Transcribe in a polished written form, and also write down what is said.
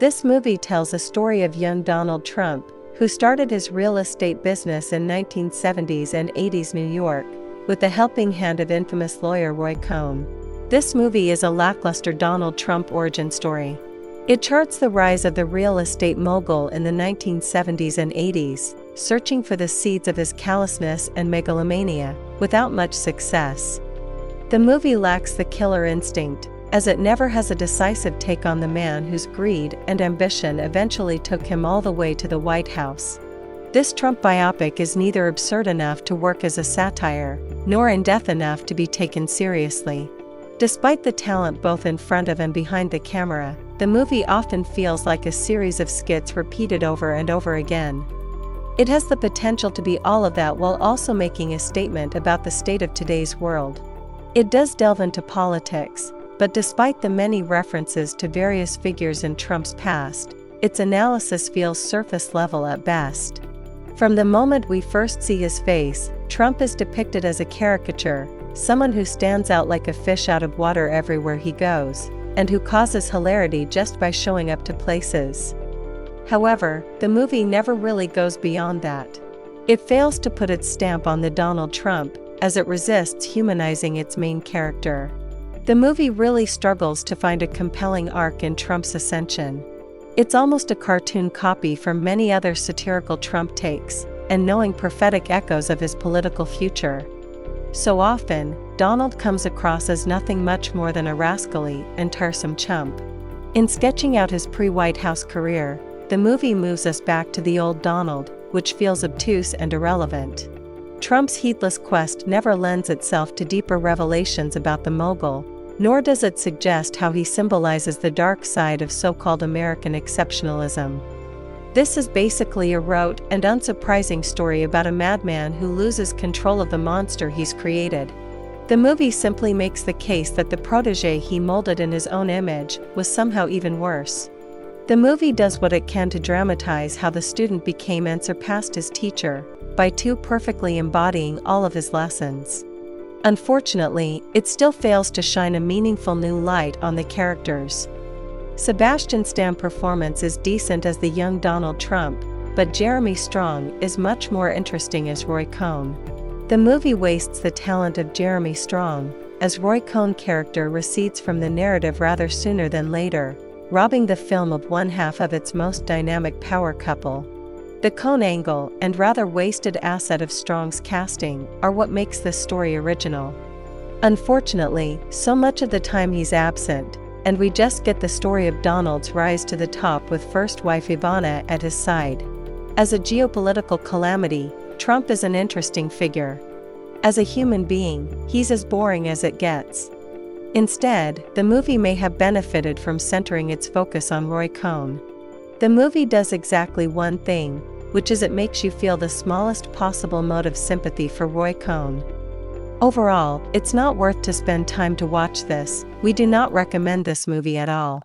This movie tells a story of young Donald Trump, who started his real estate business in 1970s and 80s New York, with the helping hand of infamous lawyer Roy Cohn. This movie is a lackluster Donald Trump origin story. It charts the rise of the real estate mogul in the 1970s and 80s, searching for the seeds of his callousness and megalomania, without much success. The movie lacks the killer instinct, as it never has a decisive take on the man whose greed and ambition eventually took him all the way to the White House. This Trump biopic is neither absurd enough to work as a satire, nor in-depth enough to be taken seriously. Despite the talent both in front of and behind the camera, the movie often feels like a series of skits repeated over and over again. It has the potential to be all of that while also making a statement about the state of today's world. It does delve into politics, but despite the many references to various figures in Trump's past, its analysis feels surface level at best. From the moment we first see his face, Trump is depicted as a caricature, someone who stands out like a fish out of water everywhere he goes, and who causes hilarity just by showing up to places. However, the movie never really goes beyond that. It fails to put its stamp on the Donald Trump, as it resists humanizing its main character. The movie really struggles to find a compelling arc in Trump's ascension. It's almost a cartoon copy from many other satirical Trump takes, and knowing prophetic echoes of his political future. So often, Donald comes across as nothing much more than a rascally and tiresome chump. In sketching out his pre-White House career, the movie moves us back to the old Donald, which feels obtuse and irrelevant. Trump's heedless quest never lends itself to deeper revelations about the mogul, nor does it suggest how he symbolizes the dark side of so-called American exceptionalism. This is basically a rote and unsurprising story about a madman who loses control of the monster he's created. The movie simply makes the case that the protégé he molded in his own image was somehow even worse. The movie does what it can to dramatize how the student became and surpassed his teacher, by too perfectly embodying all of his lessons. Unfortunately, it still fails to shine a meaningful new light on the characters. Sebastian Stan's performance is decent as the young Donald Trump, but Jeremy Strong is much more interesting as Roy Cohn. The movie wastes the talent of Jeremy Strong, as Roy Cohn's character recedes from the narrative rather sooner than later, robbing the film of one half of its most dynamic power couple. The Cohn angle and rather wasted asset of Strong's casting are what makes this story original. Unfortunately, so much of the time he's absent, and we just get the story of Donald's rise to the top with first wife Ivana at his side. As a geopolitical calamity, Trump is an interesting figure. As a human being, he's as boring as it gets. Instead, the movie may have benefited from centering its focus on Roy Cohn. The movie does exactly one thing, which is it makes you feel the smallest possible mote of sympathy for Roy Cohn. Overall, it's not worth to spend time to watch this. We do not recommend this movie at all.